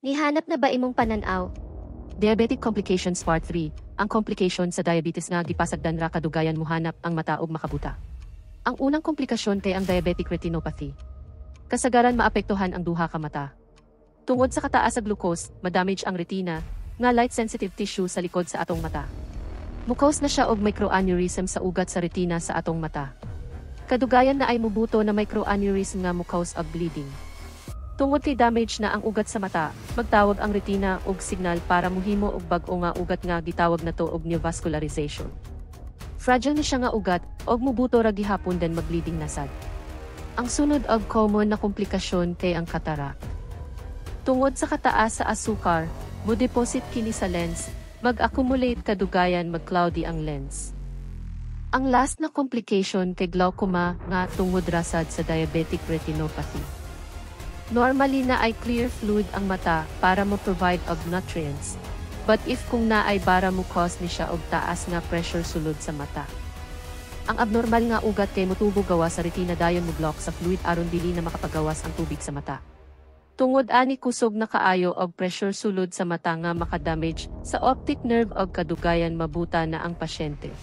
Nihanap na ba imong pananaw? Diabetic Complications Part 3. Ang komplikasyon sa diabetes nga gipasagdan ra kadugayan mohanap ang mata ug makabuta. Ang unang komplikasyon kay ang diabetic retinopathy. Kasagaran maapektuhan ang duha ka mata. Tungod sa kataas sa glucose, madamage ang retina, nga light-sensitive tissue sa likod sa atong mata. Mucose na siya og microaneurysm sa ugat sa retina sa atong mata. Kadugayan na ay mubuto na microaneurysm nga mucose og bleeding. Tungod kay damage na ang ugat sa mata, magtawag ang retina og signal para muhimo og bag-o nga ugat nga gitawag nato og neovascularization. Fragile ni siya nga ugat og mubuto ra gihapon den magbleeding na sad. Ang sunod og common na komplikasyon kay ang cataract. Tungod sa kataas sa asukar, mo-deposit kini sa lens, mag-accumulate kadugayan mag-cloudy ang lens. Ang last na complication kay glaucoma nga tungod rasad sa diabetic retinopathy. Normally na ay clear fluid ang mata para mo-provide og nutrients, but if kung na ay bara mo cause ni siya og taas nga pressure sulod sa mata. Ang abnormal nga ugat kay motubo gawa sa retina dayon mo block sa fluid aron dili na makapagawas ang tubig sa mata. Tungod ani kusog na kaayo og pressure sulod sa mata nga makadamage sa optic nerve og kadugayan mabuta na ang pasyente.